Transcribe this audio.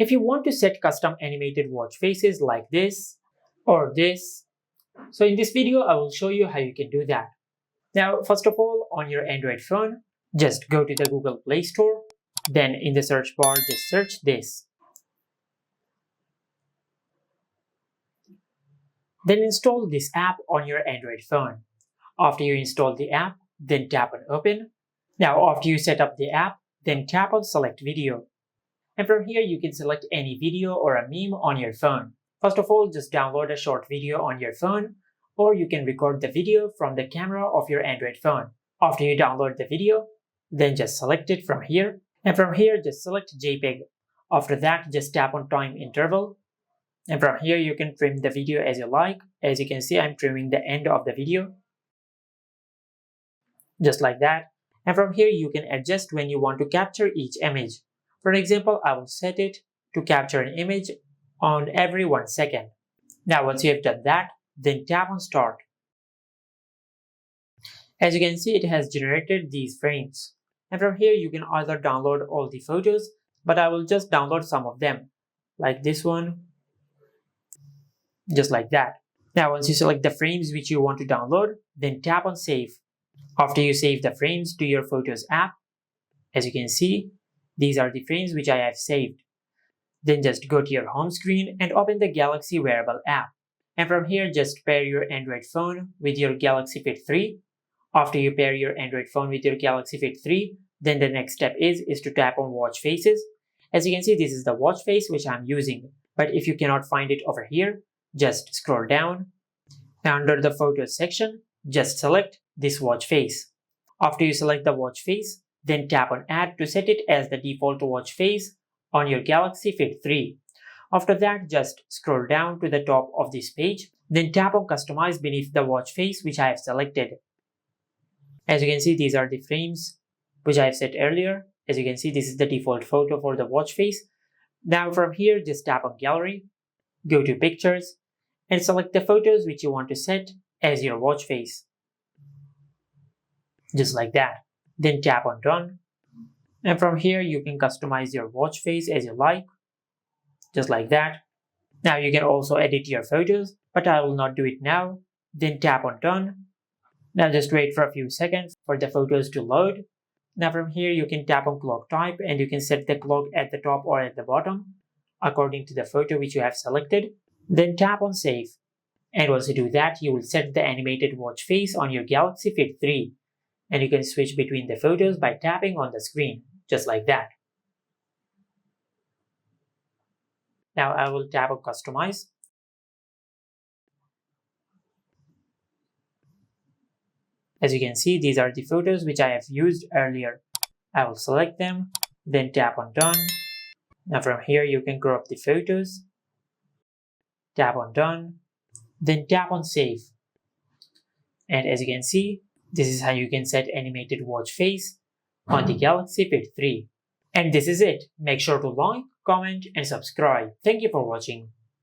If you want to set custom animated watch faces like this or this, so in this video I will show you how you can do that. Now first of all, on your Android phone, just go to the Google Play Store, then in the search bar just search this. Then install this app on your Android phone. After you install the app, then tap on Open. Now after you set up the app, then tap on Select Video. And from here you can select any video or a meme on your phone. First of all, just download a short video on your phone, or you can record the video from the camera of your Android phone. After you download the video, then just select it from here. And from here just select JPEG. After that, just tap on Time Interval. And from here you can trim the video as you like. As you can see, I'm trimming the end of the video. Just like that. And from here you can adjust when you want to capture each image. For example, I will set it to capture an image on every 1 second. Now once you have done that, then tap on Start. As you can see, it has generated these frames. And from here you can either download all the photos, but I will just download some of them, like this one, just like that. Now once you select the frames which you want to download, then tap on Save. After you save the frames to your Photos app, as you can see, these are the frames which I have saved. Then just go to your home screen and open the Galaxy Wearable app. And from here just pair your Android phone with your Galaxy Fit 3. After you pair your Android phone with your Galaxy Fit 3, then the next step is to tap on Watch Faces. As you can see, this is the watch face which I'm using. But if you cannot find it over here, just scroll down. Under the Photos section, just select this watch face. After you select the watch face, then tap on Add to set it as the default watch face on your Galaxy Fit 3. After that, just scroll down to the top of this page, then tap on Customize beneath the watch face which I have selected. As you can see, these are the frames which I have set earlier. As you can see, this is the default photo for the watch face. Now from here, just tap on Gallery, go to Pictures, and select the photos which you want to set as your watch face. Just like that. Then tap on Done. And from here, you can customize your watch face as you like. Just like that. Now you can also edit your photos, but I will not do it now. Then tap on Done. Now just wait for a few seconds for the photos to load. Now from here you can tap on Clock Type and you can set the clock at the top or at the bottom according to the photo which you have selected. Then tap on Save. And once you do that, you will set the animated watch face on your Galaxy Fit 3. And you can switch between the photos by tapping on the screen, just like that. Now I will tap on Customize. As you can see, these are the photos which I have used earlier. I will select them, then tap on Done. Now from here you can crop the photos. Tap on Done, then tap on Save. And as you can see, this is how you can set animated watch face on the Galaxy Fit 3. And this is it. Make sure to like, comment and subscribe. Thank you for watching.